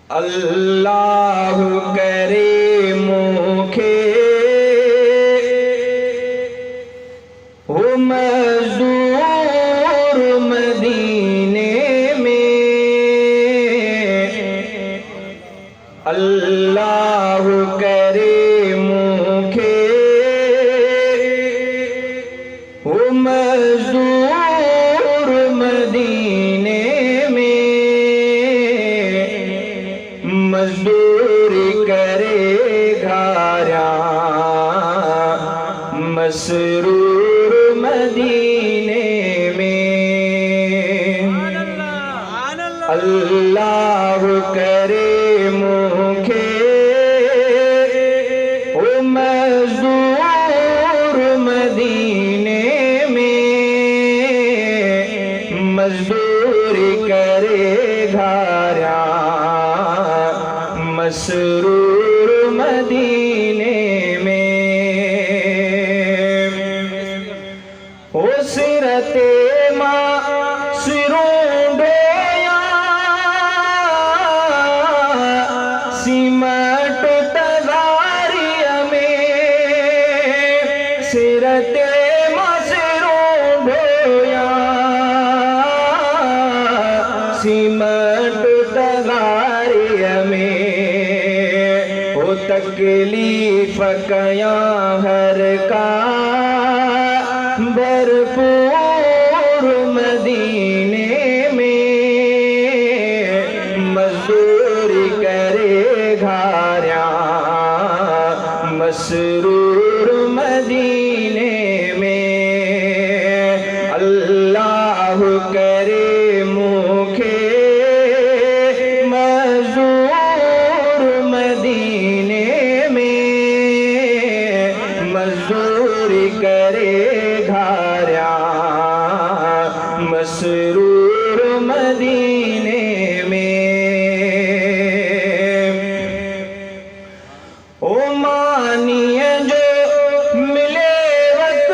अल्लाह करे मुखे हो मजदूर मदीने में। अल्लाह करे मुखे हो मजदूर मदीने में। मजदूरी करे घारा मसरूर मदीने में। अल्लाह करे मुखे ओ मजदूर मदीने में। मजदूरी करे घारा मसरूर मदीने में। ओ सिरते मासिरों ढोया सिमट तगारिया में। सिरते मासिरों ढोया सिमट तगारिया में। तकलीफ कया हर का भरपूर मदीने में। मजदूरी करे घारा मसरूर मदीने में। अल्लाह करे मुखे मजदूर मदीने में। मजदूरी करे घारा मसरूर मदीने में। ओ मानिए जो मिले वक्त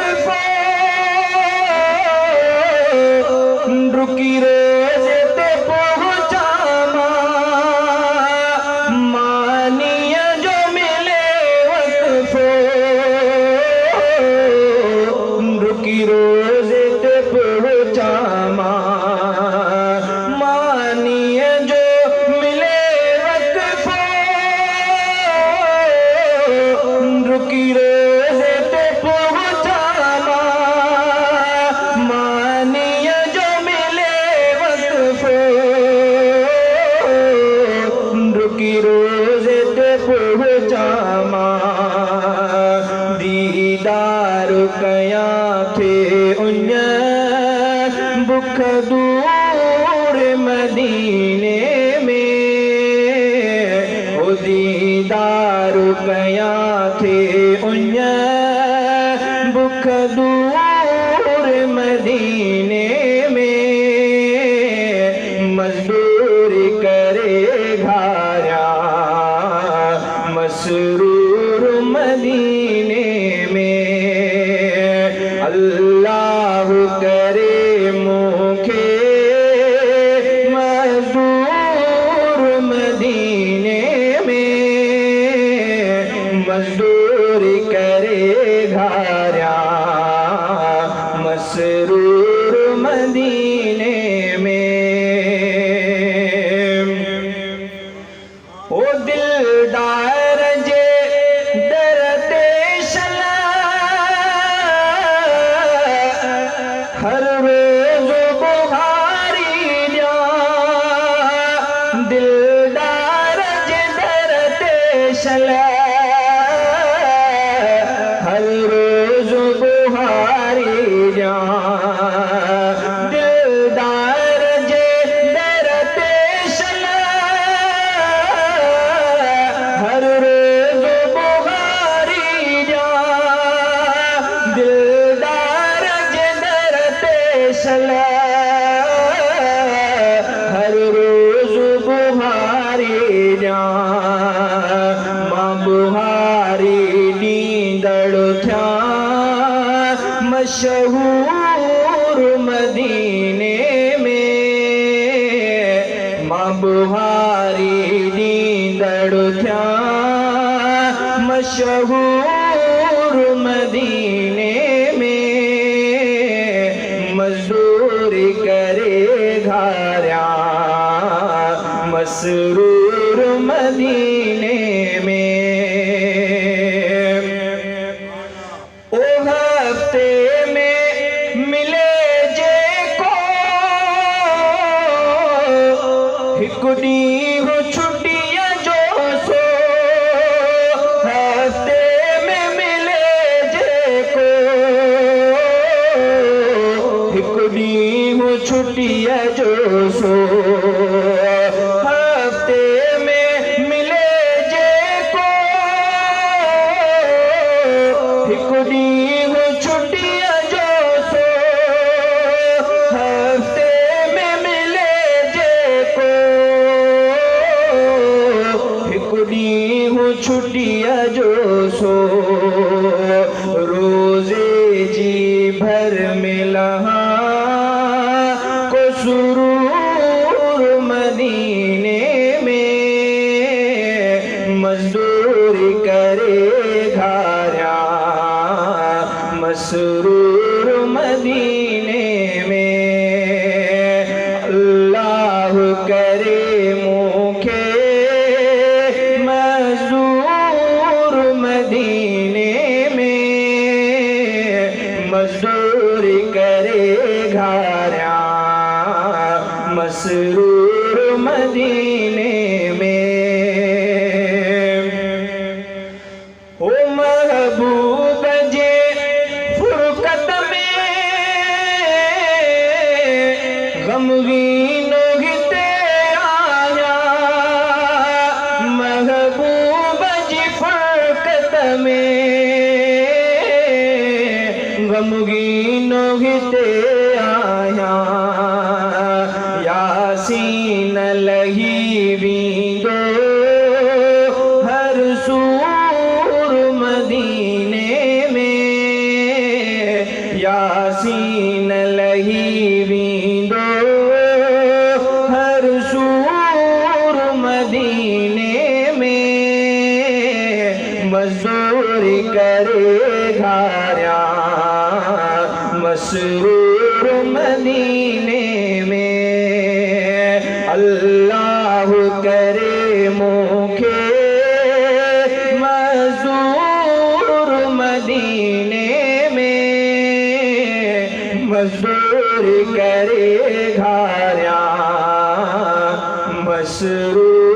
रुकी रोज ते पहुँचा। मानिए जो मिले वक्त रुकी रोज ते पहुँचा। मानिए जो मिले वक्त रुकी रोज ते पहुँचा। मानिए जो मिले वक्त रुकी रोज ते पहुँचा। दीदार कया थे उन बुख दूर मदीने में। ओ दीदार कया थे उन बुख दूर मदीने में। मजदूरी करे घारा मसरूर मदीने में। अल्लाह करे मुखे मजदूर मदीने में। मजदूरी करे घारा मसरूर मदीने में। ओ दिलदार जे डरते शला हर रोज बुहारी जा। दिलदार जे डरते शला हर रोज बुहारी जा। दिलदार जे डरते शला हर रोज बुहारी जा। दिलदार जे डरते शला हर रोज बुहारी जा। मां बुहारी नींदड़ थया मशहूर मदीने में। मां बुहारी मशहूर मदीने में, मजदूरी करे घारिया मसरूर मदीने में। ओ हफ्ते में मिले जे को हिकु ॾींहुं छुट्टीअ जो सो, हफ्ते में मिले जे को हिकु ॾींहुं छुट्टीअ जो सो, हफ्ते में मिले जे को हिकु ॾींहुं छुट्टीअ जो सो, हफ्ते में मिले जे को हिकु ॾींहुं छुट्टीअ जो सो, रोज़े जी भर में लहा को सुरूर मदीने में, मजदूरी करे घारिया मसरूर मदीने में। अल्लाह करे मूंखे मजदूर मदीने में, मजदूरी करे घारिया मसरूर मदीने में। ओ महबूब जे फुरकत में गमगीन हिते आया, महबूब जी फुरकत में गमगीन हिते आया, यासीन लही वींदो हर सूर मदीने में, यासीन लही वींदो हर सूर मदीने में, मजदूरी करे घारिया मसरूर मदीने में। अल्लाह करे मूंखे मजदूर मदीने में, मजदूरी करे घारिया मसरूर